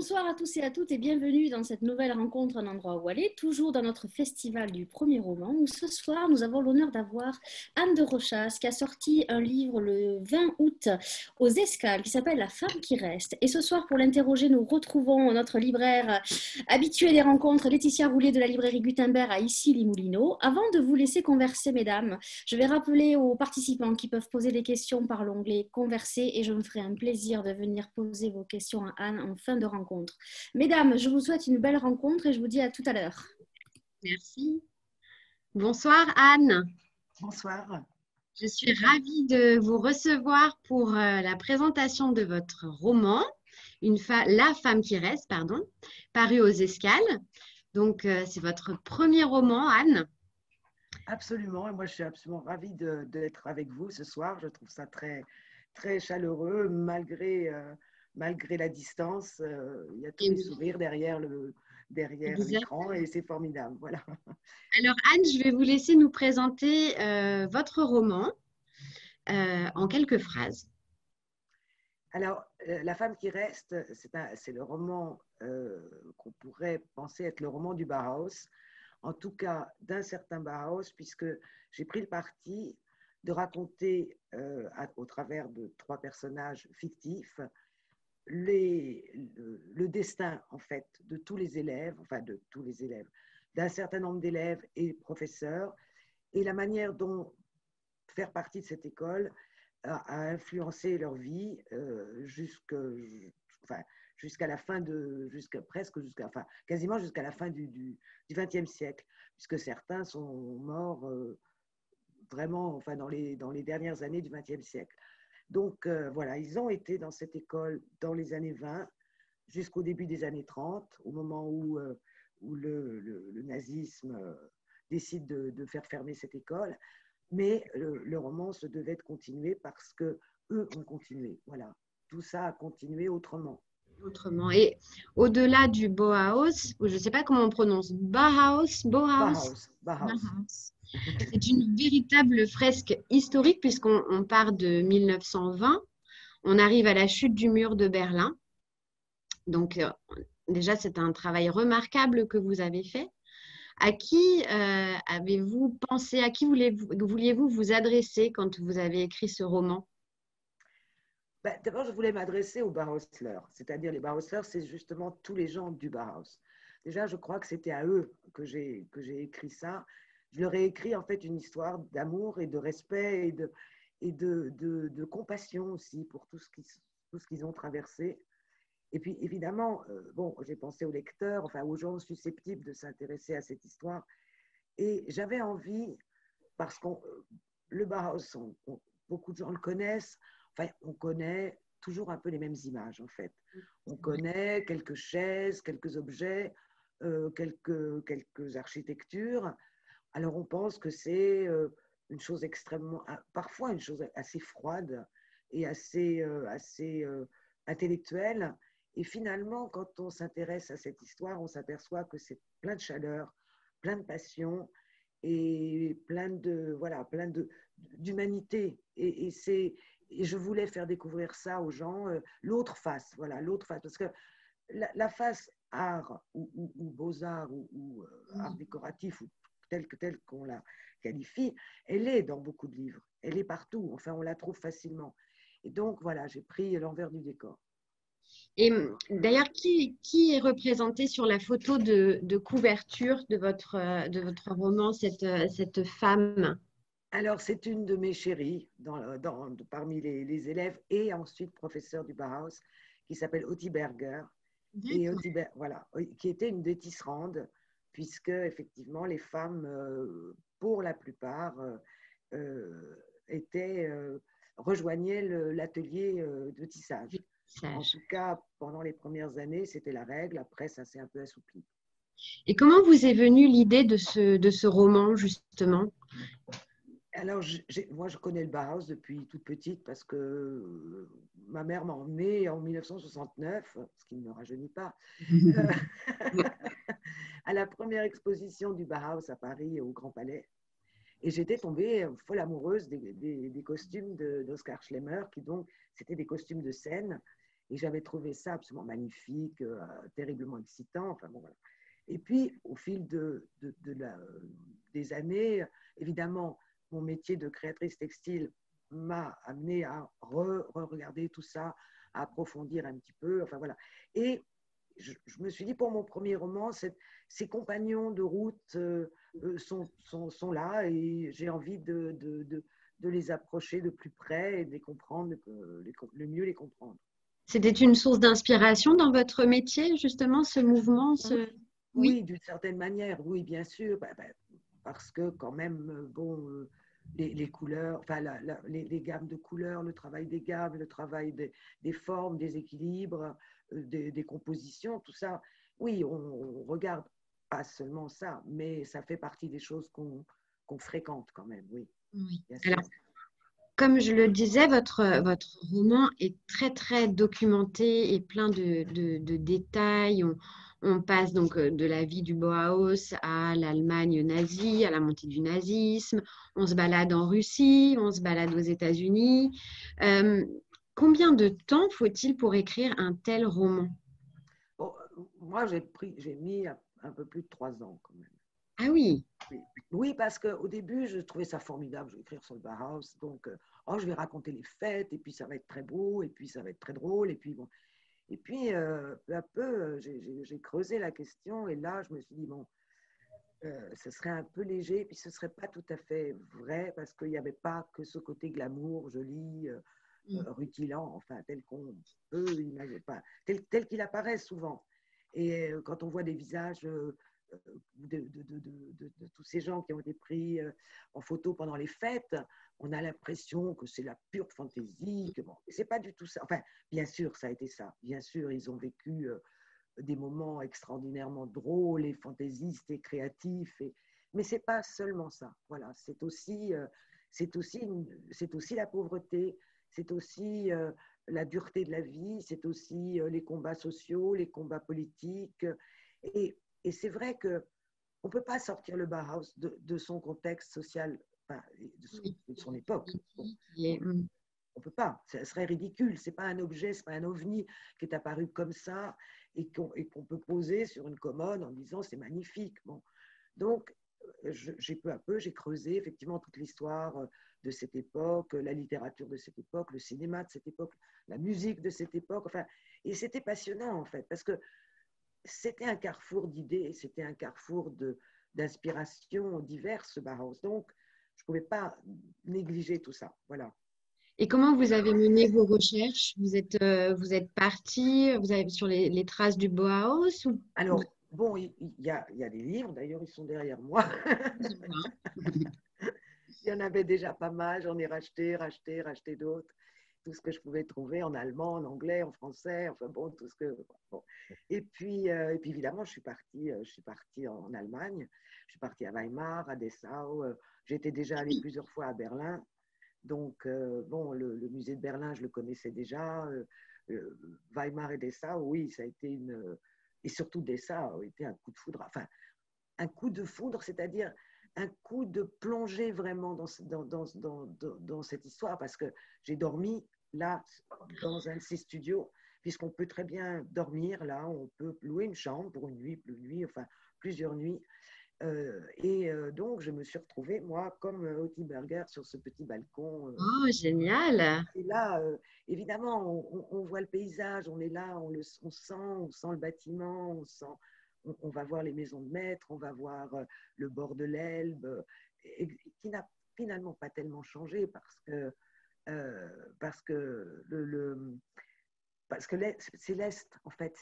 Bonsoir à tous et à toutes et bienvenue dans cette nouvelle rencontre Un endroit où aller, toujours dans notre festival du premier roman où ce soir nous avons l'honneur d'avoir Anne de Rochas qui a sorti un livre le 20 août aux Escales qui s'appelle La femme qui reste. Et ce soir pour l'interroger nous retrouvons notre libraire habituée des rencontres Laetitia Roulet de la librairie Gutenberg à Issy-les-Moulineaux. Avant de vous laisser converser mesdames, je vais rappeler aux participants qui peuvent poser des questions par l'onglet Converser et je me ferai un plaisir de venir poser vos questions à Anne en fin de rencontre. Mesdames, je vous souhaite une belle rencontre et je vous dis à tout à l'heure. Merci. Bonsoir Anne. Bonsoir. Je suis ravie de vous recevoir pour la présentation de votre roman, La femme qui reste, pardon, paru aux Escales. Donc, c'est votre premier roman, Anne. Absolument. Et moi, je suis absolument ravie d'être avec vous ce soir. Je trouve ça très, très chaleureux, malgré la distance. Il y a tous les sourires derrière l'écran et c'est formidable. Voilà. Alors, Anne, je vais vous laisser nous présenter votre roman en quelques phrases. Alors, La femme qui reste, c'est le roman qu'on pourrait penser être le roman du Bauhaus, en tout cas d'un certain Bauhaus, puisque j'ai pris le parti de raconter au travers de 3 personnages fictifs le destin en fait de tous les élèves, d'un certain nombre d'élèves et professeurs, et la manière dont faire partie de cette école a influencé leur vie jusqu'à la fin quasiment jusqu'à la fin du XXe siècle, puisque certains sont morts vraiment dans les dernières années du XXe siècle. Donc voilà, ils ont été dans cette école dans les années 20 jusqu'au début des années 30, au moment où le nazisme décide de faire fermer cette école. Mais le roman se devait de continuer parce que eux ont continué. Voilà, tout ça a continué autrement. Autrement. Et au-delà du Bauhaus, je ne sais pas comment on prononce, Bauhaus. C'est une véritable fresque historique puisqu'on part de 1920, on arrive à la chute du mur de Berlin. Donc, déjà, c'est un travail remarquable que vous avez fait. À qui avez-vous pensé, à qui vouliez-vous vous adresser quand vous avez écrit ce roman? D'abord, je voulais m'adresser aux Bauhausler, c'est-à-dire les Bauhausler, c'est justement tous les gens du Bauhaus. Déjà, je crois que c'était à eux que j'ai écrit ça. Je leur ai écrit en fait une histoire d'amour et de respect et de compassion aussi pour tout ce qu'ils ont traversé. Et puis, évidemment, j'ai pensé aux lecteurs, enfin aux gens susceptibles de s'intéresser à cette histoire. Et j'avais envie, parce que le Bauhaus, beaucoup de gens le connaissent, enfin, on connaît toujours un peu les mêmes images, en fait. On connaît quelques chaises, quelques objets, quelques architectures. Alors, on pense que c'est une chose parfois une chose assez froide et assez intellectuelle. Et finalement, quand on s'intéresse à cette histoire, on s'aperçoit que c'est plein de chaleur, plein de passion et plein d'humanité. Et je voulais faire découvrir ça aux gens, l'autre face, parce que la face art ou beaux-arts ou art décoratif, ou telle qu'on la qualifie, elle est dans beaucoup de livres, elle est partout, enfin on la trouve facilement. Et donc voilà, j'ai pris l'envers du décor. Et d'ailleurs, qui est représenté sur la photo de couverture de votre roman, cette femme? Alors, c'est une de mes chéries parmi les élèves et ensuite professeur du Bauhaus qui s'appelle Otti Berger. Et voilà, qui était une des tisserandes, puisque effectivement, les femmes, pour la plupart, rejoignaient l'atelier de tissage. En tout cas, pendant les premières années, c'était la règle. Après, ça s'est un peu assoupli. Et comment vous est venue l'idée de ce roman, justement? Alors, moi, je connais le Bauhaus depuis toute petite parce que ma mère m'a emmenée en 1969, ce qui ne me rajeunit pas, à la première exposition du Bauhaus à Paris, au Grand Palais. Et j'étais tombée folle amoureuse des costumes d'Oskar Schlemmer, qui donc, c'était des costumes de scène. Et j'avais trouvé ça absolument magnifique, terriblement excitant. Enfin, bon, voilà. Et puis, au fil des années, évidemment, mon métier de créatrice textile m'a amené à regarder tout ça, à approfondir un petit peu. Enfin, voilà. Et je me suis dit, pour mon premier roman, ces compagnons de route sont là et j'ai envie de les approcher de plus près et de les comprendre, le mieux les comprendre. C'était une source d'inspiration dans votre métier, justement, ce mouvement Oui, d'une certaine manière, oui, bien sûr, parce que quand même, bon, les couleurs, enfin, les gammes de couleurs, le travail des gammes, le travail des formes, des équilibres, des compositions, tout ça, oui, on regarde pas seulement ça, mais ça fait partie des choses qu'on fréquente quand même, oui. Oui. Bien sûr. Alors, comme je le disais, votre roman est très, très documenté et plein de détails. On passe donc de la vie du Bauhaus à l'Allemagne nazie, à la montée du nazisme. On se balade en Russie, on se balade aux États-Unis. Combien de temps faut-il pour écrire un tel roman? Bon, moi, j'ai mis un peu plus de 3 ans quand même. Ah oui. Oui, parce qu'au début, je trouvais ça formidable. Je vais écrire sur le Bauhaus, donc je vais raconter les fêtes, et puis ça va être très beau, et puis ça va être très drôle, et puis bon. Et puis, peu à peu, j'ai creusé la question, et là, je me suis dit, bon, ce serait un peu léger, puis ce ne serait pas tout à fait vrai, parce qu'il n'y avait pas que ce côté glamour, joli, rutilant, enfin, tel qu'on peut imaginer, pas, tel qu'il apparaît souvent. Et quand on voit des visages de tous ces gens qui ont été pris en photo pendant les fêtes, on a l'impression que c'est la pure fantaisie, que bon, c'est pas du tout ça. Enfin, bien sûr, ça a été ça. Bien sûr, ils ont vécu des moments extraordinairement drôles et fantaisistes et créatifs. Mais c'est pas seulement ça. Voilà, c'est aussi la pauvreté, c'est aussi la dureté de la vie, c'est aussi les combats sociaux, les combats politiques. Et c'est vrai qu'on ne peut pas sortir le Bauhaus de son contexte social, enfin, de son époque. On ne peut pas, ça serait ridicule. Ce n'est pas un objet, ce n'est pas un ovni qui est apparu comme ça et qu'on peut poser sur une commode en disant c'est magnifique. Bon. Donc, j'ai peu à peu, j'ai creusé effectivement toute l'histoire de cette époque, la littérature de cette époque, le cinéma de cette époque, la musique de cette époque. Enfin, et c'était passionnant en fait, parce que c'était un carrefour d'idées, c'était un carrefour d'inspirations diverses, Bauhaus. Donc, je ne pouvais pas négliger tout ça. Voilà. Et comment vous avez mené vos recherches? Vous êtes parti, vous avez sur les traces du Bauhaus ou... Alors, bon, il y a des livres, d'ailleurs, ils sont derrière moi. Il y en avait déjà pas mal, j'en ai racheté d'autres. Tout ce que je pouvais trouver en allemand, en anglais, en français, enfin bon, tout ce que... Bon. Et puis évidemment, je suis partie en Allemagne. Je suis partie à Weimar, à Dessau. J'étais déjà allée plusieurs fois à Berlin. Donc, bon, le musée de Berlin, je le connaissais déjà. Weimar et Dessau, oui, ça a été une... Et surtout Dessau a été un coup de foudre. Enfin, un coup de foudre, c'est-à-dire un coup de plongée vraiment dans cette histoire, parce que j'ai dormi là, dans un de ces studios, puisqu'on peut très bien dormir là, on peut louer une chambre pour une nuit, enfin plusieurs nuits. Donc, je me suis retrouvée, moi, comme Otti Berger, sur ce petit balcon. Oh, génial! Et là, évidemment, on voit le paysage, on est là, on sent le bâtiment, on va voir les maisons de maître, on va voir le bord de l'Elbe, qui n'a finalement pas tellement changé parce que c'est l'Est, en fait,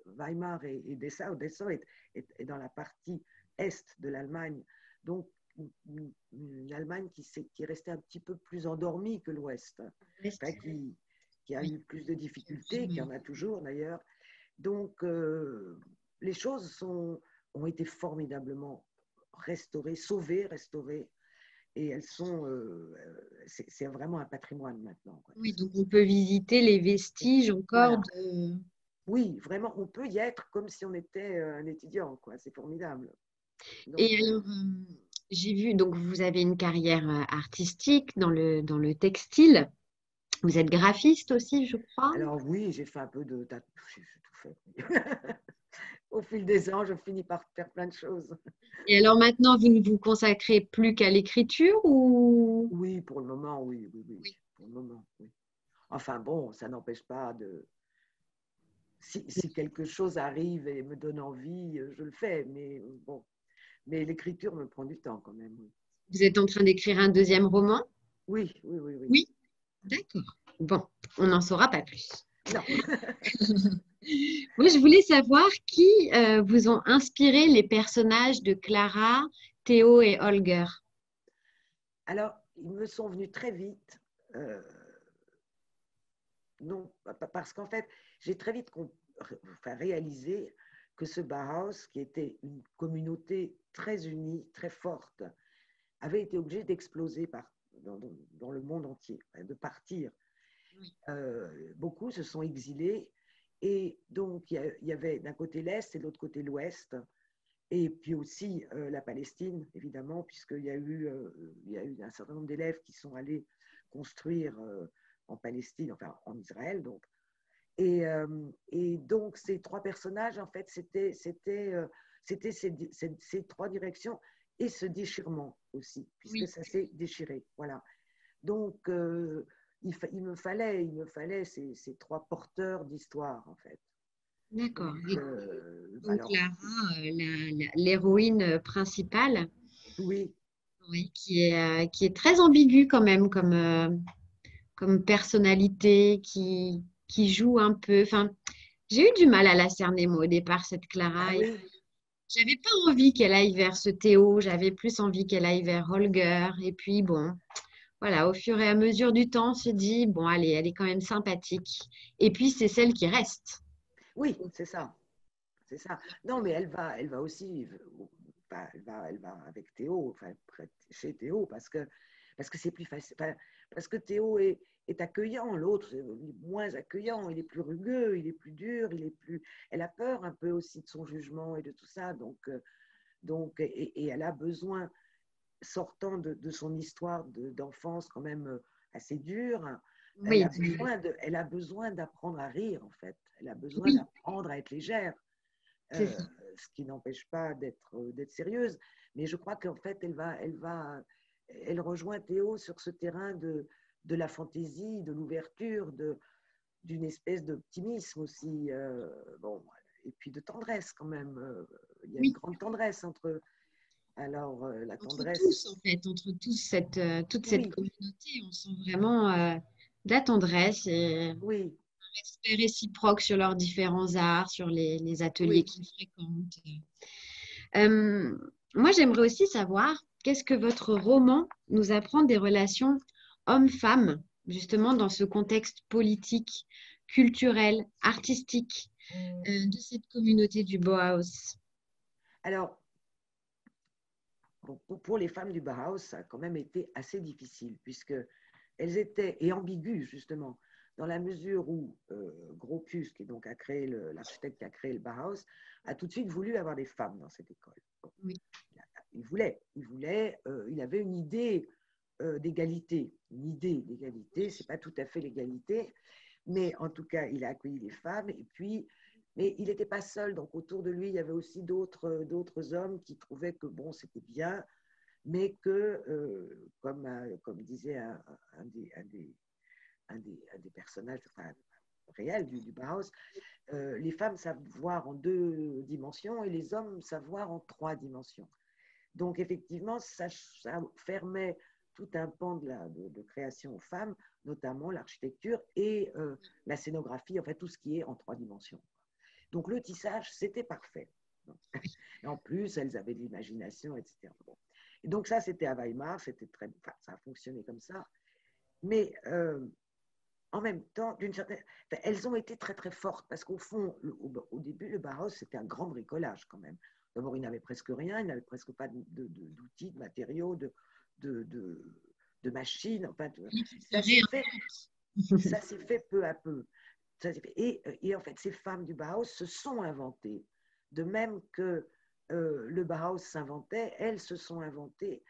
Weimar et Dessau. Dessau est dans la partie Est de l'Allemagne, donc une Allemagne qui est restée un petit peu plus endormie que l'Ouest, enfin, qui a eu plus de difficultés, qui en a toujours d'ailleurs. Donc, les choses ont été formidablement sauvées, restaurées, et elles sont, c'est vraiment un patrimoine maintenant, quoi. Oui, donc on peut visiter les vestiges encore Voilà. de... Oui, vraiment, on peut y être comme si on était un étudiant, quoi. C'est formidable. Donc, Et alors, j'ai vu, donc vous avez une carrière artistique dans le textile. Vous êtes graphiste aussi, je crois. Alors oui, j'ai fait un peu de... J'ai tout fait. Au fil des ans, je finis par faire plein de choses. Et alors maintenant, vous ne vous consacrez plus qu'à l'écriture ou… Oui, pour le moment, oui, oui, oui. Oui. Pour le moment, oui. Enfin bon, ça n'empêche pas de... Si quelque chose arrive et me donne envie, je le fais. Mais bon, mais l'écriture me prend du temps quand même. Oui, Vous êtes en train d'écrire un deuxième roman? oui, oui, oui. Oui. Oui. D'accord. Bon, on n'en saura pas plus. Non. Moi, je voulais savoir qui vous ont inspiré les personnages de Clara, Théo et Holger. Alors, ils me sont venus très vite. euh, non, parce qu'en fait, j'ai très vite réalisé que ce Bauhaus, qui était une communauté très unie, très forte, avait été obligé d'exploser dans le monde entier, de partir. Beaucoup se sont exilés et donc il y avait d'un côté l'Est et de l'autre côté l'Ouest. Et puis aussi la Palestine, évidemment, il y a eu un certain nombre d'élèves qui sont allés construire en Palestine, enfin en Israël. Donc. Et donc, ces trois personnages, en fait, c'était ces trois directions et ce déchirement aussi, puisque Oui, ça s'est déchiré. Voilà. Donc, il me fallait ces trois porteurs d'histoire, en fait. d'accord. Donc, Et donc alors, Clara, l'héroïne principale, oui, oui, qui est très ambiguë quand même comme personnalité, qui joue un peu. Enfin, j'ai eu du mal à la cerner, moi, au départ, cette ah Clara. Et oui, j'avais pas envie qu'elle aille vers ce Théo, j'avais plus envie qu'elle aille vers Holger. Et puis, bon, voilà, au fur et à mesure du temps, on se dit, bon, allez, elle est quand même sympathique. Et puis, c'est celle qui reste. oui, c'est ça. C'est ça. Non, mais elle va aussi, enfin, elle va avec Théo, enfin, chez Théo, parce que c'est plus facile, enfin, parce que Théo est accueillant, l'autre est moins accueillant, il est plus rugueux, il est plus dur, elle a peur un peu aussi de son jugement et de tout ça, et elle a besoin, sortant de son histoire d'enfance quand même assez dure, Oui, elle a besoin d'apprendre à rire en fait, elle a besoin oui, d'apprendre à être légère. c'est Euh, ça. Ce qui n'empêche pas d'être sérieuse. Mais je crois qu'en fait, elle rejoint Théo sur ce terrain de la fantaisie, de l'ouverture, d'une espèce d'optimisme aussi. Bon, et puis de tendresse quand même. Il y a une Oui, grande tendresse entre eux. Alors, la entre tendresse, tous, en fait, entre tous, toute cette oui, communauté, on sent vraiment de la tendresse et oui, respect réciproque sur leurs différents arts, sur les ateliers oui. qu'ils fréquentent. Euh, Moi, j'aimerais aussi savoir qu'est-ce que votre roman nous apprend des relations hommes-femmes, justement dans ce contexte politique, culturel, artistique de cette communauté du Bauhaus. Alors, pour les femmes du Bauhaus, ça a quand même été assez difficile, puisque elles étaient, et ambiguës justement, dans la mesure où Gropius, qui donc a créé l'architecte qui a créé le Bauhaus, a tout de suite voulu avoir des femmes dans cette école. Bon, Oui, il avait une idée d'égalité. Une idée d'égalité, c'est pas tout à fait l'égalité, mais en tout cas, il a accueilli les femmes, et puis, mais il n'était pas seul, donc autour de lui, il y avait aussi d'autres hommes qui trouvaient que bon, c'était bien, mais que, comme disait un des personnages enfin, réels du Bauhaus, les femmes savent voir en deux dimensions et les hommes savent voir en trois dimensions. Donc, effectivement, ça fermait tout un pan de création aux femmes, notamment l'architecture et la scénographie, en fait, tout ce qui est en trois dimensions. Donc, le tissage, c'était parfait. Et en plus, elles avaient de l'imagination, etc. Bon. Et donc, ça, c'était à Weimar, enfin, ça a fonctionné comme ça. Mais en même temps, elles ont été très très fortes parce qu'au fond, au début, le Bauhaus, c'était un grand bricolage quand même. D'abord, il n'avait presque rien, il n'avait presque pas d'outils, de matériaux, de, de, de machines. Enfin, il se ça s'est fait, réinvente. ça s'est fait peu à peu. Et en fait, ces femmes du Bauhaus se sont inventées. De même que le Bauhaus s'inventait, elles se sont inventées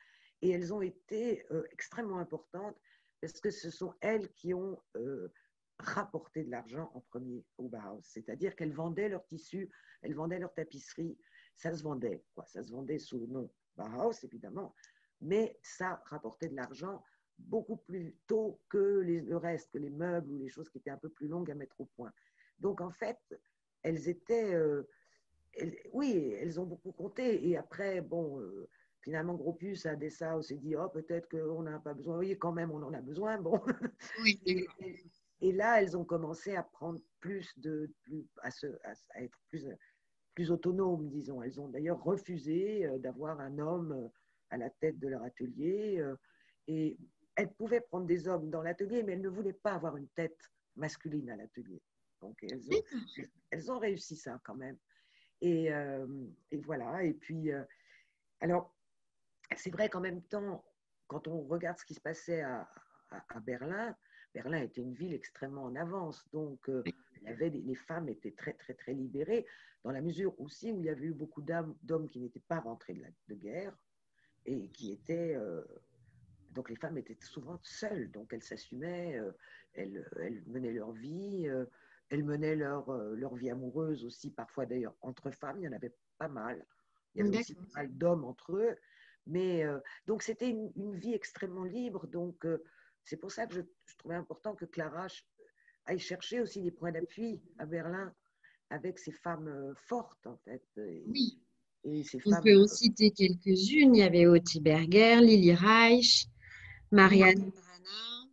et elles ont été extrêmement importantes parce que ce sont elles qui ont rapporté de l'argent en premier au Bauhaus. C'est-à-dire qu'elles vendaient leurs tissus, elles vendaient leurs tapisseries, ça se vendait, quoi. Ça se vendait sous le nom Bauhaus, évidemment, mais ça rapportait de l'argent beaucoup plus tôt que le reste, que les meubles ou les choses qui étaient un peu plus longues à mettre au point. Donc, en fait, elles étaient... oui, elles ont beaucoup compté. Et après, bon, finalement, Gropius à Dessau s'est dit, oh, peut-être qu'on n'a pas besoin. Oui, quand même, on en a besoin. Bon. Oui, Et là, elles ont commencé à prendre à être plus autonomes, disons. Elles ont d'ailleurs refusé d'avoir un homme à la tête de leur atelier. Et elles pouvaient prendre des hommes dans l'atelier, mais elles ne voulaient pas avoir une tête masculine à l'atelier. Donc, elles ont réussi ça quand même. Et voilà. Et puis, alors, c'est vrai qu'en même temps, quand on regarde ce qui se passait à Berlin, Berlin était une ville extrêmement en avance. Donc, les femmes étaient très, très, très libérées, dans la mesure aussi où il y avait eu beaucoup d'hommes qui n'étaient pas rentrés de guerre et qui étaient. Donc, les femmes étaient souvent seules. Donc, elles s'assumaient, elles menaient leur vie. Elles menaient leur vie amoureuse aussi, parfois d'ailleurs entre femmes, il y en avait pas mal. Il y avait aussi pas mal d'hommes entre eux. Mais donc, c'était une vie extrêmement libre. Donc, c'est pour ça que je trouvais important que Clara aille chercher aussi des points d'appui à Berlin avec ces femmes fortes, en fait. Oui. Et ces On femmes. peut en citer quelques-unes. Il y avait Otti Berger, Lili Reich, Marianne Brana.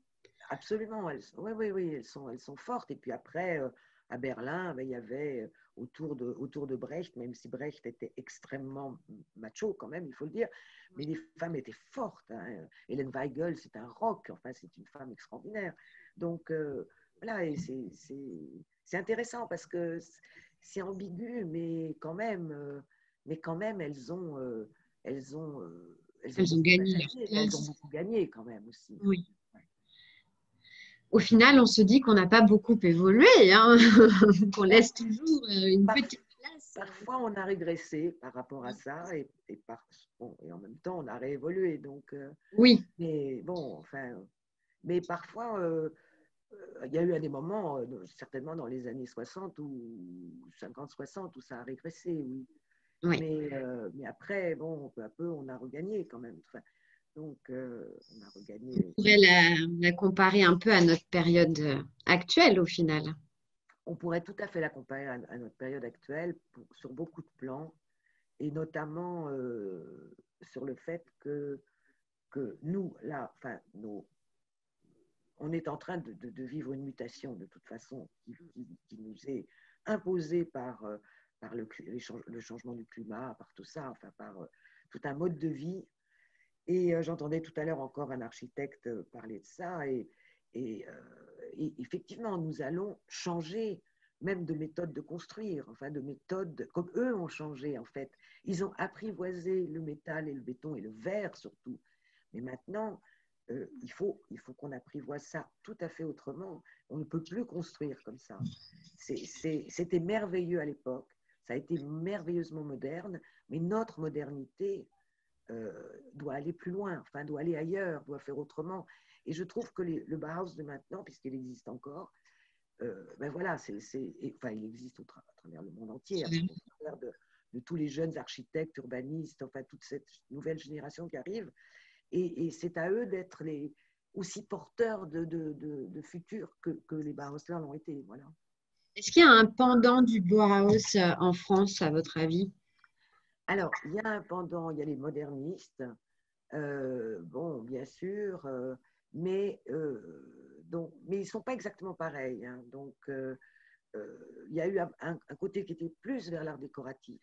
Absolument, oui, elles sont fortes. Et puis après, à Berlin, ben, il y avait autour de Brecht, même si Brecht était extrêmement macho quand même, il faut le dire, mais les femmes étaient fortes. Hein. Hélène Weigel, c'est un roc, enfin, c'est une femme extraordinaire. Donc, voilà, et c'est intéressant parce que c'est ambigu, mais quand même, elles ont Gagné leur place. elles ont beaucoup gagné quand même aussi. Oui. Au final, on se dit qu'on n'a pas beaucoup évolué, hein, qu'on laisse toujours une petite place. Parfois, on a régressé par rapport à ça et en même temps, on a réévolué. Donc, oui. Mais bon, enfin, mais parfois, il y a eu des moments, certainement dans les années 60 ou 50-60, où ça a régressé, oui. Oui. Mais après, bon, peu à peu, on a regagné quand même. Enfin, donc, on a regagné. On pourrait la comparer un peu à notre période actuelle, au final. On pourrait tout à fait la comparer à notre période actuelle sur beaucoup de plans, et notamment sur le fait que nous, là, enfin, on est en train de vivre une mutation de toute façon qui nous est imposée par le changement du climat, par tout ça, enfin, par tout un mode de vie. Et j'entendais tout à l'heure encore un architecte parler de ça. Et effectivement, nous allons changer même de méthode de construire, enfin de méthode, comme eux ont changé en fait. Ils ont apprivoisé le métal et le béton et le verre surtout. Mais maintenant, il faut qu'on apprivoise ça tout à fait autrement. On ne peut plus construire comme ça. C'était merveilleux à l'époque, ça a été merveilleusement moderne, mais notre modernité doit aller plus loin, enfin doit aller ailleurs, doit faire autrement. Et je trouve que le Bauhaus de maintenant, puisqu'il existe encore, ben voilà, enfin, il existe à travers le monde entier, à travers de tous les jeunes architectes, urbanistes, enfin toute cette nouvelle génération qui arrive. Et c'est à eux d'être aussi porteurs de futur que les Bauhausler l'ont été. Voilà. Est-ce qu'il y a un pendant du Bauhaus en France, à votre avis? Alors, il y a un pendant, il y a les modernistes, bon, bien sûr, mais ils ne sont pas exactement pareils. Hein. Donc, il y a eu un côté qui était plus vers l'art décoratif,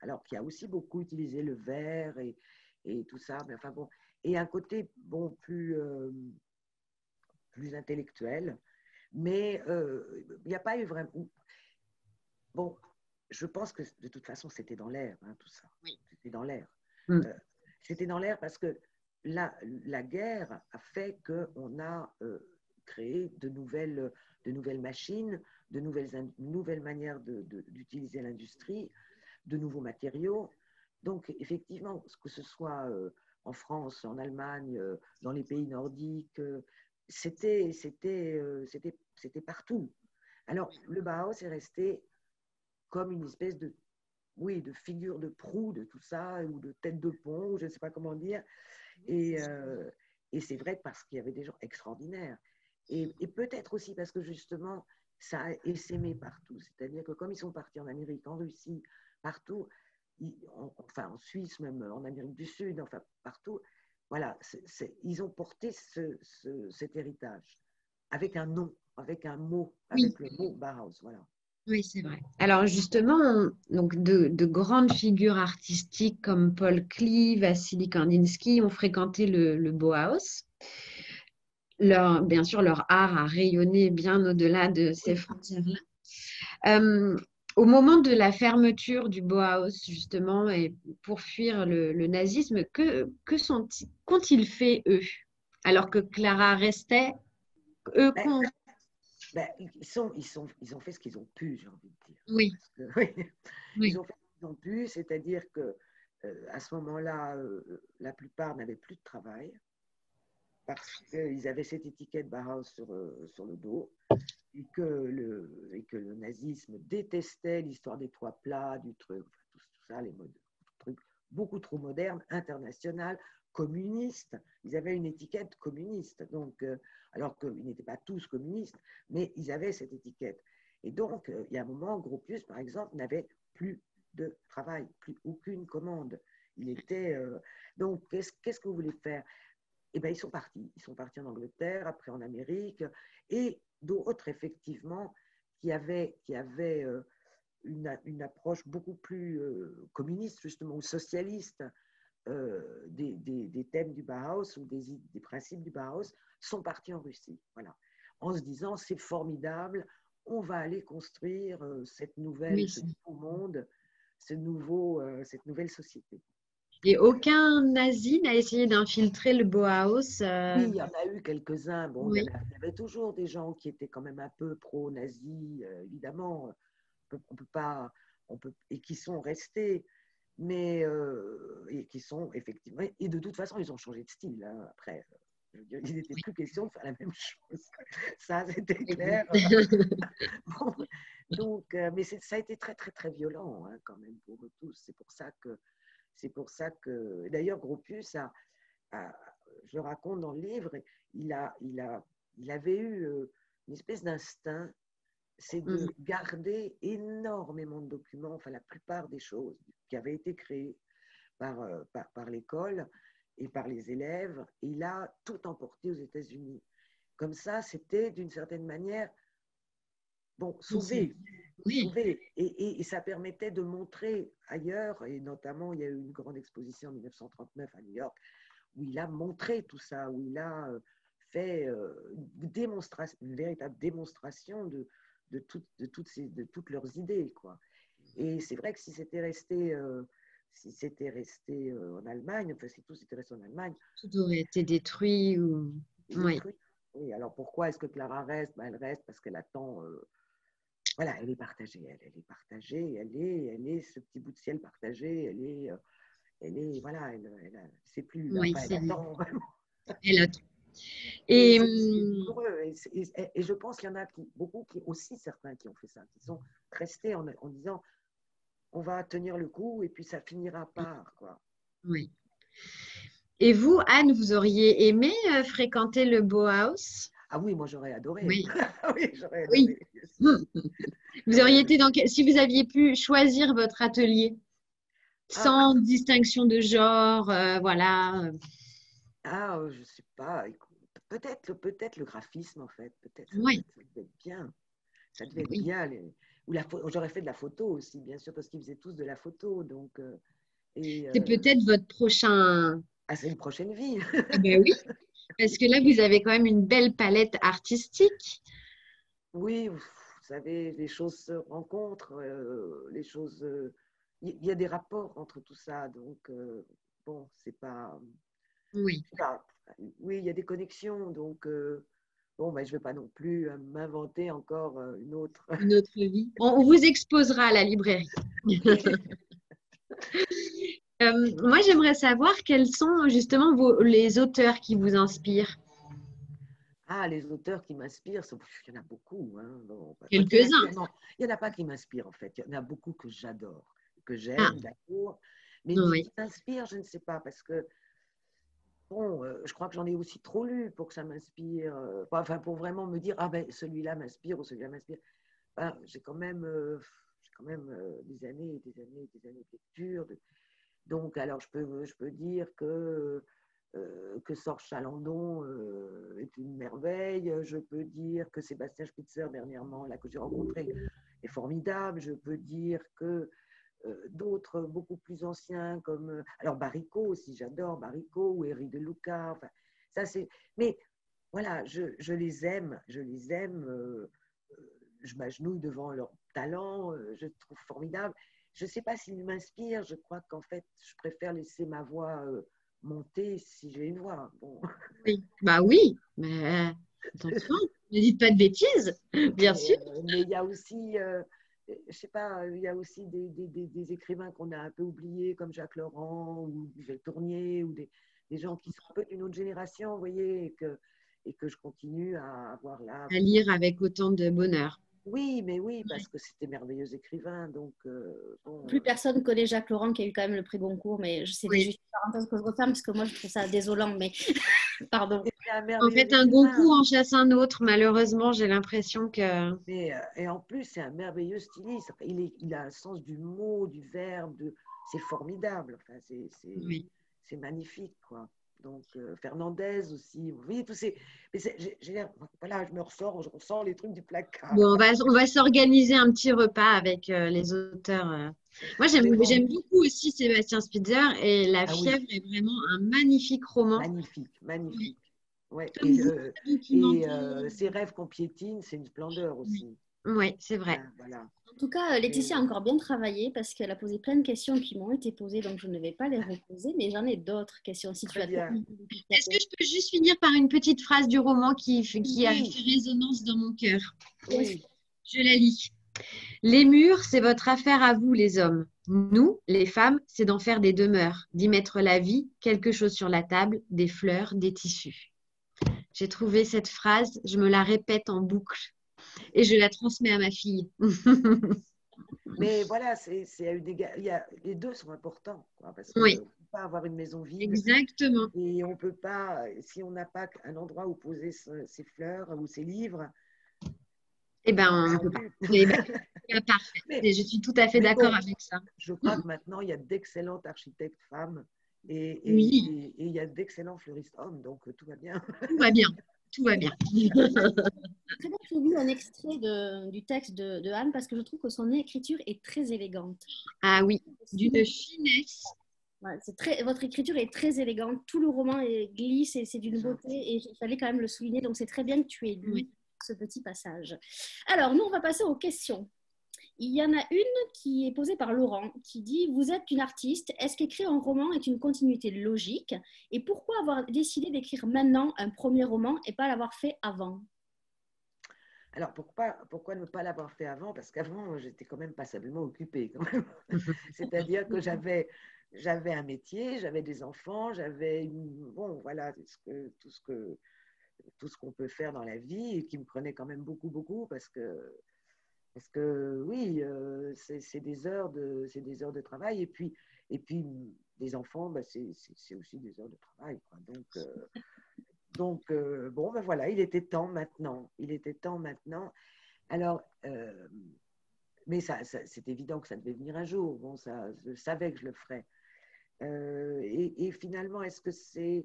alors qu'il y a aussi beaucoup utilisé le verre et tout ça, mais enfin bon, et un côté bon plus intellectuel, mais il n'y a pas eu vraiment. Bon, je pense que de toute façon c'était dans l'air, hein, tout ça. Oui. C'était dans l'air. Mm. C'était dans l'air parce que la guerre a fait qu'on a créé de nouvelles machines, de nouvelles manières d'utiliser l'industrie, de nouveaux matériaux. Donc, effectivement, que ce soit en France, en Allemagne, dans les pays nordiques, c'était partout. Alors, le Bauhaus est resté comme une espèce de, oui, de figure de proue de tout ça, ou de tête de pont, ou je ne sais pas comment dire. Et c'est vrai parce qu'il y avait des gens extraordinaires. Et peut-être aussi parce que justement, ça a essaimé partout. C'est-à-dire que comme ils sont partis en Amérique, en Russie, partout, enfin en Suisse, même en Amérique du Sud, enfin partout, voilà, ils ont porté cet héritage avec un nom, avec un mot, Oui, avec le mot Bauhaus. Voilà. oui, c'est vrai. Alors justement, donc de grandes figures artistiques comme Paul Klee, Vassili Kandinsky ont fréquenté le Bauhaus. Bien sûr, leur art a rayonné bien au-delà de ces frontières-là. Au moment de la fermeture du Bauhaus, justement, et pour fuir le nazisme, qu'ont-ils fait, eux? Alors que Clara restait, eux, Ben, ben, ils ont fait ce qu'ils ont pu, j'ai envie de dire. Oui, Parce que, oui, oui. ils ont fait ce qu'ils ont pu, c'est-à-dire que à ce moment-là, la plupart n'avaient plus de travail parce qu'ils avaient cette étiquette Bauhaus sur le dos et que le nazisme détestait l'histoire des toits plats, du truc, enfin, tout ça, les trucs beaucoup trop modernes, international, communistes. Ils avaient une étiquette communiste, donc, alors qu'ils n'étaient pas tous communistes, mais ils avaient cette étiquette. Et donc, il y a un moment, Gropius, par exemple, n'avait plus de travail, plus aucune commande. Il était. Donc, qu'est-ce que vous voulez faire? Eh bien, ils sont partis. Ils sont partis en Angleterre, après en Amérique, et d'autres, effectivement, qui avaient une approche beaucoup plus communiste, justement, ou socialiste des thèmes du Bauhaus ou des principes du Bauhaus, sont partis en Russie. Voilà. En se disant, c'est formidable, on va aller construire ce Oui, nouveau monde, cette nouvelle société. et aucun nazi n'a essayé d'infiltrer le Bauhaus. Oui, il y en a eu quelques-uns. Bon, Oui, il y avait toujours des gens qui étaient quand même un peu pro-nazis, évidemment. On peut pas, et qui sont restés, mais et qui sont effectivement. Et de toute façon, ils ont changé de style. Hein, après, je veux dire, il n'était plus question de faire la même chose. Ça, c'était oui. clair. Bon, donc, mais ça a été très, très, très violent, hein, quand même, pour eux tous. C'est pour ça que, d'ailleurs, Gropius je le raconte dans le livre, il avait eu une espèce d'instinct, c'est de garder énormément de documents, enfin la plupart des choses qui avaient été créées par l'école et par les élèves, et il a tout emporté aux États-Unis. Comme ça, c'était d'une certaine manière, bon, sauvé. Oui, Et ça permettait de montrer ailleurs, et notamment il y a eu une grande exposition en 1939 à New York, où il a montré tout ça, où il a fait une véritable démonstration de toutes leurs idées, quoi. Et c'est vrai que si c'était resté en Allemagne, enfin si tout s'était resté en Allemagne, tout aurait été détruit. Oui, détruit. Oui, alors pourquoi est-ce que Clara reste? Ben, elle reste parce qu'elle attend. Voilà, elle est partagée, elle est partagée, elle est ce petit bout de ciel partagé, voilà, c'est plus, oui, enfin, elle c'est attend vraiment. elle a- Et Et c'est douloureux. Et je pense qu'il y en a beaucoup qui, aussi certains qui ont fait ça, qui sont restés en disant on va tenir le coup et puis ça finira par, quoi. oui. Et vous, Anne, vous auriez aimé fréquenter le Bauhaus? Ah oui, moi j'aurais adoré. Oui, Oui, j'aurais oui. adoré, bien sûr. Vous J'aurais auriez adoré. été si vous aviez pu choisir votre atelier Ah, sans distinction de genre, voilà. je sais pas. Peut-être le graphisme, en fait. Peut-être Oui, ça devait être bien. Ça devait être oui. bien. J'aurais fait de la photo aussi, bien sûr, parce qu'ils faisaient tous de la photo. Donc, et, C'est peut-être votre prochain. c'est une prochaine vie. Ah ben oui, parce que là, vous avez quand même une belle palette artistique. Oui, vous savez, les choses se rencontrent, il y a des rapports entre tout ça, donc bon, c'est pas, Oui, je sais pas, oui, il y a des connexions, donc bon, ben, je vais pas non plus m'inventer encore une autre. une autre vie. On vous exposera à la librairie. Moi, j'aimerais savoir quels sont justement les auteurs qui vous inspirent. Ah, les auteurs qui m'inspirent, il y en a beaucoup. Hein. Bon, Quelques-uns. non, il n'y en a pas qui m'inspirent, en fait. Il y en a beaucoup que j'adore, que Ah, j'aime, d'accord. Mais oui. qui m'inspirent, je ne sais pas, parce que, bon, je crois que j'en ai aussi trop lu pour que ça m'inspire. Enfin, pour vraiment me dire, ah ben, celui-là m'inspire ou celui-là m'inspire. Ben, j'ai quand même, des années et des années et des années de lecture. Donc, alors, je peux dire que Sorge Chalandon est une merveille. Je peux dire que Sébastien Spitzer, dernièrement, là, que j'ai rencontré, est formidable. Je peux dire que d'autres beaucoup plus anciens, comme alors Baricot aussi, j'adore Baricot ou Éric de Luca. Enfin, ça, c'est. Mais voilà, je les aime. Je les aime. Je m'agenouille devant leur talent. Je trouve formidable. Je ne sais pas s'ils m'inspirent. Je crois qu'en fait, je préfère laisser ma voix monter si j'ai une voix. Bon. Oui. Bah oui, mais attention, ne dites pas de bêtises, bien sûr. Mais il y a aussi, je sais pas, il y a aussi des écrivains qu'on a un peu oubliés, comme Jacques Laurent ou Michel Tournier, ou des gens qui sont un peu d'une autre génération, vous voyez, et que je continue à avoir là. À lire avec autant de bonheur. Oui, mais oui, parce que c'était merveilleux écrivain. Donc, bon, Plus personne connaît Jacques Laurent qui a eu quand même le prix Goncourt, mais c'était Oui. juste une parenthèse que je referme parce que moi je trouve ça désolant, mais pardon. c'était un En merveilleux fait, un écrivain. Goncourt en chasse un autre. Malheureusement, j'ai l'impression que… Et en plus, c'est un merveilleux styliste. Enfin, il a un sens du mot, du verbe. C'est formidable. Enfin, Oui. c'est magnifique, quoi. Donc, Fernandez aussi. Vous voyez, tous ces. Mais voilà, je me ressors les trucs du placard. Bon, on va s'organiser un petit repas avec les auteurs. Moi, Vraiment. j'aime beaucoup aussi Sébastien Spitzer et La Ah oui, fièvre est vraiment un magnifique roman. magnifique, Oui. magnifique. Ouais. Comme vous, documentaire. Ses rêves qu'on piétine, c'est une splendeur Oui, aussi. ouais, c'est vrai. Hein, voilà. En tout cas, Laetitia a Et- encore bien travaillé parce qu'elle a posé plein de questions qui m'ont été posées, donc je ne vais pas les reposer, mais j'en ai d'autres questions si tu Très as bien. terminé de Est-ce que taper. je peux juste finir par une petite phrase du roman qui a Oui, fait résonance dans mon cœur? Bien sûr. oui. Je la lis. Les murs, c'est votre affaire à vous, les hommes. Nous, les femmes, c'est d'en faire des demeures, d'y mettre la vie, quelque chose sur la table, des fleurs, des tissus. J'ai trouvé cette phrase, je me la répète en boucle et je la transmets à ma fille. Mais voilà, c'est à les deux sont importants, quoi, parce qu'on Oui, ne peut pas avoir une maison vide exactement. et on peut pas, si on n'a pas un endroit où poser ses fleurs ou ses livres, Eh ben, on on n'a ne rien peut pas. vu. Eh ben, parfait. Mais, Et je suis tout à fait mais d'accord bon, avec ça. je crois que maintenant, il y a d'excellentes architectes femmes Oui, et il y a d'excellents fleuristes hommes, donc tout va bien. tout va bien. Tout va bien. Très bien, j'ai lu un extrait du texte de Anne parce que je trouve que son écriture est très élégante. Ah oui, d'une finesse. Ouais, votre écriture est très élégante, tout le roman est glisse et c'est C'est d'une beauté gentil. et il fallait quand même le souligner, donc c'est très bien que tu aies lu Oui. ce petit passage. Alors, nous, on va passer aux questions. Il y en a une qui est posée par Laurent qui dit: Vous êtes une artiste, est-ce qu'écrire un roman est une continuité logique? Et pourquoi avoir décidé d'écrire maintenant un premier roman et pas l'avoir fait avant? Alors pourquoi ne pas l'avoir fait avant? Parce qu'avant, j'étais quand même passablement occupée. Quand même. C'est-à-dire que j'avais un métier, j'avais des enfants, bon, voilà, tout ce qu'on peut faire dans la vie et qui me prenait quand même beaucoup, beaucoup parce que oui, c'est des heures de travail et puis des enfants, bah, c'est aussi des heures de travail, quoi. Donc bon, ben voilà, il était temps maintenant. Il était temps maintenant. Alors, mais c'est évident que ça devait venir un jour. Bon, ça, je savais que je le ferais. Et finalement, est-ce qu'il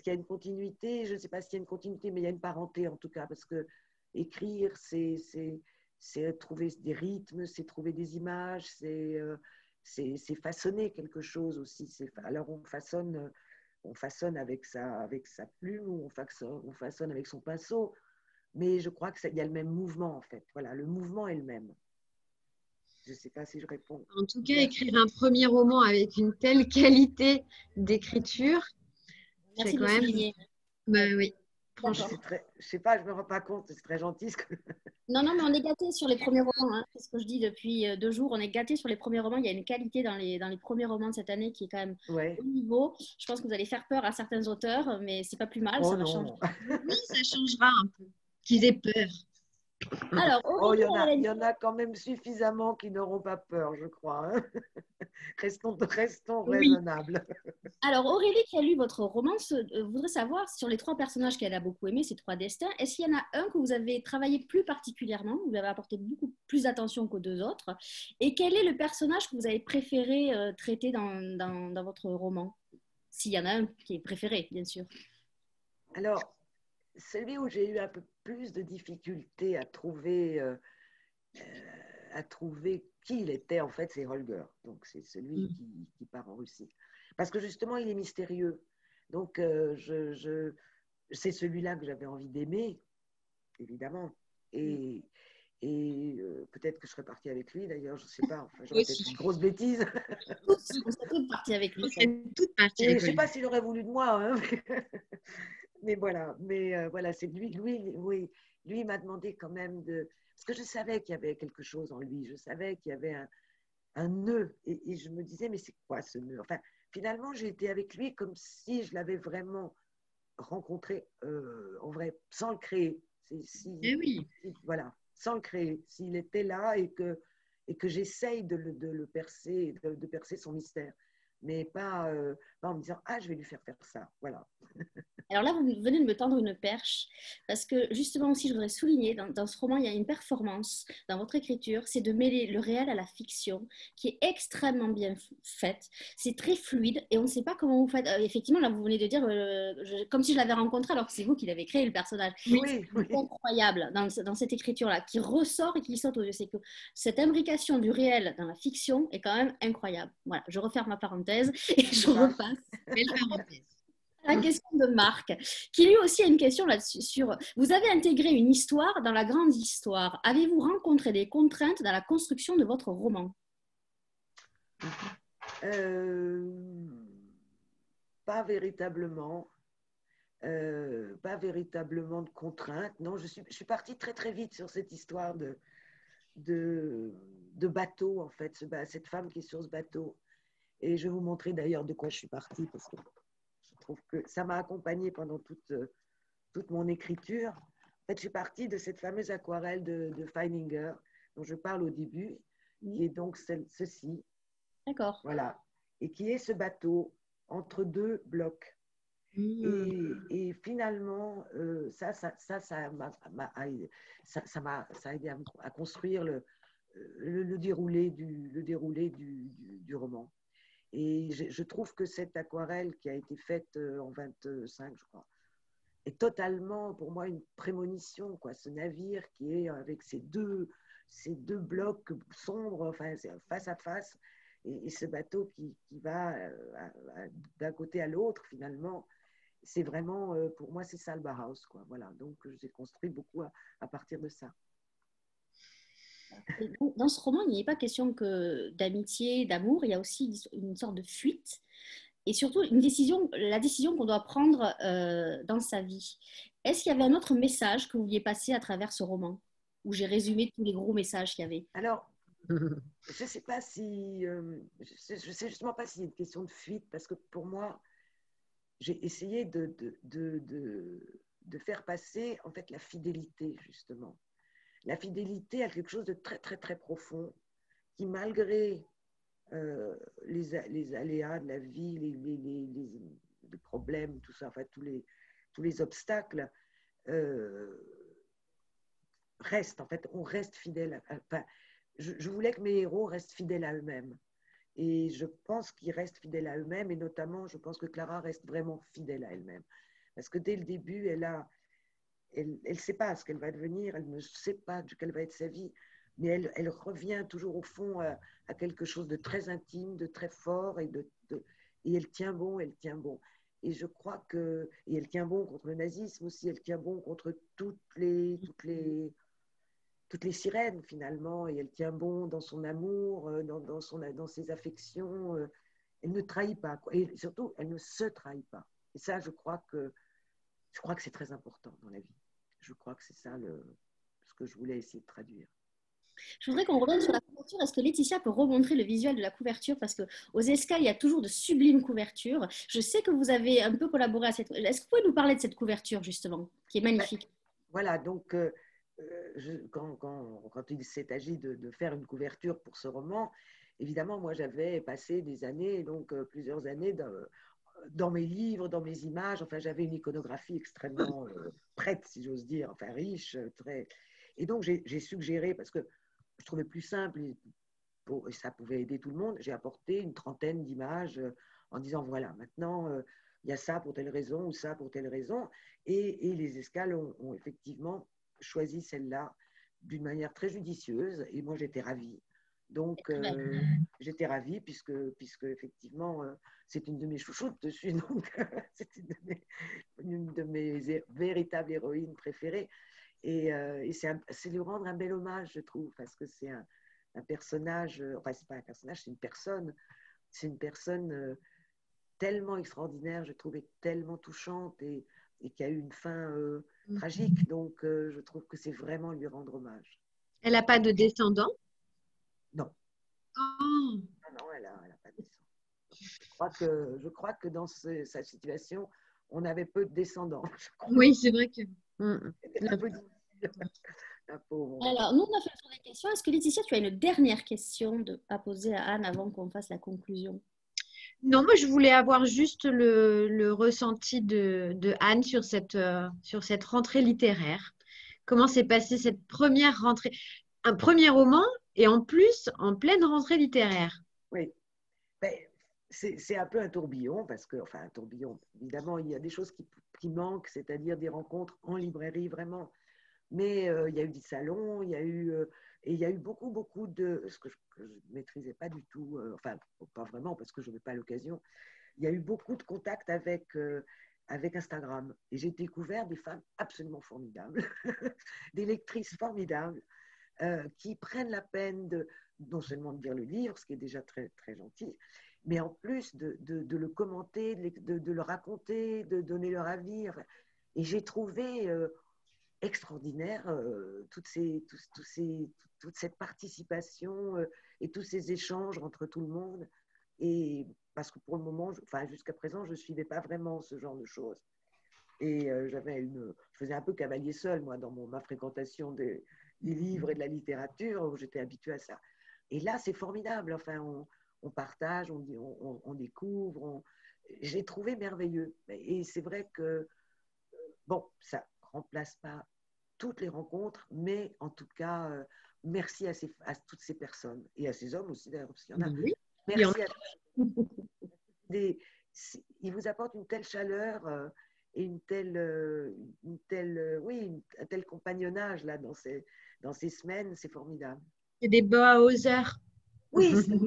y a une continuité? Je ne sais pas s'il y a une continuité, mais il y a une parenté en tout cas, parce que écrire, c'est trouver des rythmes, c'est trouver des images, c'est façonner quelque chose aussi. Alors on façonne avec sa plume ou on façonne avec son pinceau, mais je crois qu'il y a le même mouvement en fait. Voilà, le mouvement est le même. Je ne sais pas si je réponds En tout cas, bien. écrire un premier roman avec une telle qualité d'écriture, c'est Merci de quand le même, souligner. bah oui, franchement. Je sais pas, je me rends pas compte, c'est très gentil. Non, non, mais on est gâtés sur les premiers romans, hein. C'est ce que je dis depuis 2 jours. On est gâtés sur les premiers romans. Il y a une qualité dans les premiers romans de cette année qui est quand même Ouais. au niveau. Je pense que vous allez faire peur à certains auteurs, mais c'est pas plus mal, Oh ça va changer. non. Oui, ça changera un peu. Qu'ils aient peur. Alors, Oh, Aurélie, elle a il une y en a quand même suffisamment qui n'auront pas peur, je crois, hein. Restons Oui. raisonnables. Alors, Aurélie, qui a lu votre roman, voudrait savoir sur les 3 personnages qu'elle a beaucoup aimés, ces 3 destins, est-ce qu'il y en a un que vous avez travaillé plus particulièrement, vous avez apporté beaucoup plus d'attention qu'aux 2 autres, et quel est le personnage que vous avez préféré traiter dans votre roman? S'il y en a un qui est préféré, bien sûr. Alors, celui où j'ai eu un peu plus de difficultés à trouver qui il était, en fait, c'est Holger. Donc, c'est celui qui part en Russie. Parce que justement, il est mystérieux. Donc, c'est celui-là que j'avais envie d'aimer, évidemment. Et peut-être que je serais partie avec lui, d'ailleurs, je ne sais pas. Enfin, j'aurais peut-être une grosse bêtise. On serait toutes parties avec lui. On serait toutes parties Et je ne avec sais Olivier. pas s'il aurait voulu de moi, hein. Mais voilà, voilà, c'est lui, oui, lui il m'a demandé quand même de, parce que je savais qu'il y avait quelque chose en lui, je savais qu'il y avait un nœud, et je me disais mais c'est quoi ce nœud? Enfin, finalement j'ai été avec lui comme si je l'avais vraiment rencontré en vrai, sans le créer. Eh oui. Voilà, sans le créer, s'il était là et que j'essaye de le percer, de percer son mystère, mais pas en me disant ah je vais lui faire ça, voilà. Alors là, vous venez de me tendre une perche, parce que justement aussi, je voudrais souligner, dans ce roman, il y a une performance dans votre écriture, c'est de mêler le réel à la fiction, qui est extrêmement bien faite. C'est très fluide, et on ne sait pas comment vous faites. Effectivement, là, vous venez de dire, comme si je l'avais rencontré, alors que c'est vous qui l'avez créé, le personnage. Oui, oui. C'est incroyable dans cette écriture-là, qui ressort et qui saute aux yeux. C'est que cette imbrication du réel dans la fiction est quand même incroyable. Voilà, je referme ma parenthèse et je repasse Belle parenthèse. la question de Marc, qui lui aussi a une question là-dessus. Vous avez intégré une histoire dans la grande histoire. Avez-vous rencontré des contraintes dans la construction de votre roman? Euh, Pas véritablement. Pas véritablement de contraintes. Non, je suis partie très très vite sur cette histoire de bateau, en fait, cette femme qui est sur ce bateau. Et je vais vous montrer d'ailleurs de quoi je suis partie, parce que je trouve que ça m'a accompagnée pendant toute mon écriture. En fait, je suis partie de cette fameuse aquarelle de Feininger, dont je parle au début, qui est donc ceci. D'accord. Voilà. Et qui est ce bateau entre 2 blocs. Et finalement, ça a aidé à construire le déroulé du roman. Et je trouve que cette aquarelle qui a été faite en 25, je crois, est totalement, pour moi, une prémonition, quoi. Ce navire qui est avec ces deux blocs sombres, enfin, face à face, et ce bateau qui va d'un côté à l'autre, finalement. C'est vraiment, pour moi, c'est ça le Bauhaus, quoi. Voilà. Donc, j'ai construit beaucoup à partir de ça. Et dans ce roman, il n'est pas question que d'amitié, d'amour, il y a aussi une sorte de fuite et surtout la décision qu'on doit prendre dans sa vie. Est-ce qu'il y avait un autre message que vous vouliez passer à travers ce roman, où j'ai résumé tous les gros messages qu'il y avait? Alors, je ne sais pas si, je sais justement pas s'il y a une question de fuite, parce que pour moi, j'ai essayé de faire passer, en fait, la fidélité, justement. La fidélité à quelque chose de très, très, très profond, qui, malgré les aléas de la vie, les problèmes, tout ça, enfin, tous les obstacles, reste, en fait, on reste fidèle. Enfin, je voulais que mes héros restent fidèles à eux-mêmes. Et je pense qu'ils restent fidèles à eux-mêmes, et notamment, je pense que Clara reste vraiment fidèle à elle-même. Parce que dès le début, elle sait pas ce qu'elle va devenir, elle ne sait pas de quelle va être sa vie, mais elle revient toujours au fond à quelque chose de très intime, de très fort, et elle tient bon, elle tient bon. Et je crois et elle tient bon contre le nazisme aussi, elle tient bon contre toutes les sirènes finalement, et elle tient bon dans son amour, dans ses affections. Elle ne trahit pas, quoi. Et surtout, elle ne se trahit pas. Et ça, je crois que je crois que c'est très important dans la vie. Je crois que c'est ça ce que je voulais essayer de traduire. Je voudrais qu'on revienne sur la couverture. Est-ce que Laetitia peut remontrer le visuel de la couverture? Parce qu'aux Escales, il y a toujours de sublimes couvertures. Je sais que vous avez un peu collaboré à cette... Est-ce que vous pouvez nous parler de cette couverture, justement, qui est magnifique? Voilà, donc quand il s'est agi de faire une couverture pour ce roman, évidemment, moi, j'avais passé des années, donc plusieurs années dans mes livres, dans mes images. Enfin, j'avais une iconographie extrêmement prête, si j'ose dire, enfin riche, très... Et donc, j'ai suggéré, parce que je trouvais plus simple et ça pouvait aider tout le monde, j'ai apporté une trentaine d'images en disant, voilà, maintenant, il y a ça pour telle raison ou ça pour telle raison. Et les Escales ont effectivement choisi celle-là d'une manière très judicieuse. Et moi, j'étais ravie. Donc, j'étais ravie puisque effectivement, c'est une de mes chouchoutes dessus. Donc, c'est une de mes véritables héroïnes préférées. Et c'est lui rendre un bel hommage, je trouve, parce que c'est un personnage, enfin, c'est pas un personnage, c'est une personne tellement extraordinaire, je trouve, et tellement touchante et qui a eu une fin tragique. Donc, je trouve que c'est vraiment lui rendre hommage. Elle n'a pas de descendant? Non. Oh. Non, elle n'a pas de descendant. Je crois que dans sa situation, on avait peu de descendants. Oui, c'est vrai que... Un peu difficile. Alors, nous, on a fait le tour des questions. Est-ce que Laetitia, tu as une dernière question à poser à Anne avant qu'on fasse la conclusion? Non, moi, je voulais avoir juste le ressenti de Anne sur cette rentrée littéraire. Comment s'est passée cette première rentrée? Un premier roman et en plus, en pleine rentrée littéraire. Oui. Ben, c'est un peu un tourbillon, parce que, enfin, un tourbillon, évidemment, il y a des choses qui manquent, c'est-à-dire des rencontres en librairie, vraiment. Mais il y a eu des salons, il y a eu beaucoup de, ce que je ne maîtrisais pas du tout, enfin, pas vraiment, parce que je n'avais pas l'occasion, il y a eu beaucoup de contacts avec Instagram. Et j'ai découvert des femmes absolument formidables, des lectrices formidables, qui prennent la peine non seulement de lire le livre, ce qui est déjà très, très gentil, mais en plus de le commenter, de le raconter, de donner leur avis. Enfin, et j'ai trouvé extraordinaire toute cette participation et tous ces échanges entre tout le monde. Et parce que pour le moment, jusqu'à présent, je ne suivais pas vraiment ce genre de choses. Et je faisais un peu cavalier seul, moi, dans ma fréquentation des livres et de la littérature, où j'étais habituée à ça. Et là, c'est formidable. Enfin, on partage, on découvre. J'ai trouvé merveilleux. Et c'est vrai que, bon, ça ne remplace pas toutes les rencontres, mais en tout cas, merci à toutes ces personnes. Et à ces hommes aussi, d'ailleurs, parce qu'il y en a. Oui. Merci à ils vous apportent une telle chaleur et un tel compagnonnage là, dans ces semaines, c'est formidable. C'est des Bauhausers. Oui, c'est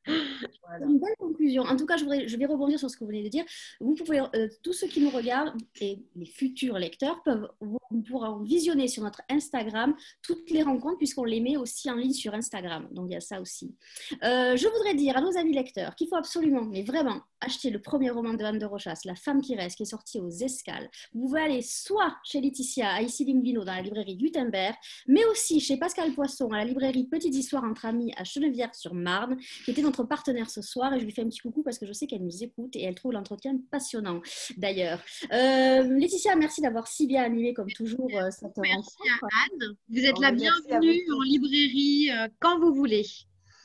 Voilà. Une belle conclusion. En tout cas, je vais rebondir sur ce que vous venez de dire. Vous pouvez, tous ceux qui nous regardent et les futurs lecteurs pourront visionner sur notre Instagram toutes les rencontres, puisqu'on les met aussi en ligne sur Instagram. Donc, il y a ça aussi. Je voudrais dire à nos amis lecteurs qu'il faut absolument, mais vraiment, acheter le premier roman de Anne de Rochas, La femme qui reste, qui est sorti aux Escales. Vous pouvez aller soit chez Laetitia à Issy-les-Moulineaux dans la librairie Gutenberg, mais aussi chez Pascal Poisson à la librairie Petites Histoires entre Amis à Chenevière-sur-Marne, qui était notre partenaire ce soir, et je lui fais un petit coucou parce que je sais qu'elle nous écoute et elle trouve l'entretien passionnant d'ailleurs. Laetitia, merci d'avoir si bien animé comme toujours cette Merci rencontre. à Anne. Vous êtes la bienvenue en librairie quand vous voulez.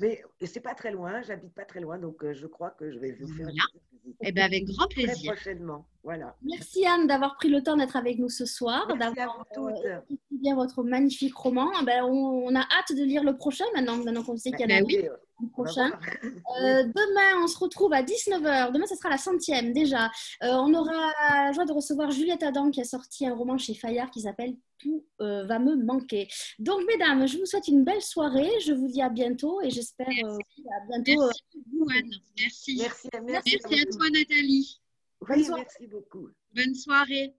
Mais c'est pas très loin, j'habite pas très loin, donc je crois que je vais vous faire une petite visite. Eh ben, avec grand plaisir. Très prochainement, voilà. Merci Anne d'avoir pris le temps d'être avec nous ce soir, d'avoir écrit bien votre magnifique roman. Ben, on a hâte de lire le prochain maintenant qu'on sait qu'il y en a le prochain. Demain, on se retrouve à 19h. Demain, ce sera la 100e déjà. On aura la joie de recevoir Juliette Adam qui a sorti un roman chez Fayard qui s'appelle Tout va me manquer. Donc, mesdames, je vous souhaite une belle soirée. Je vous dis à bientôt et j'espère à bientôt. Merci beaucoup, Anne. Merci. Merci à toi, Nathalie. Oui, merci beaucoup. Bonne soirée.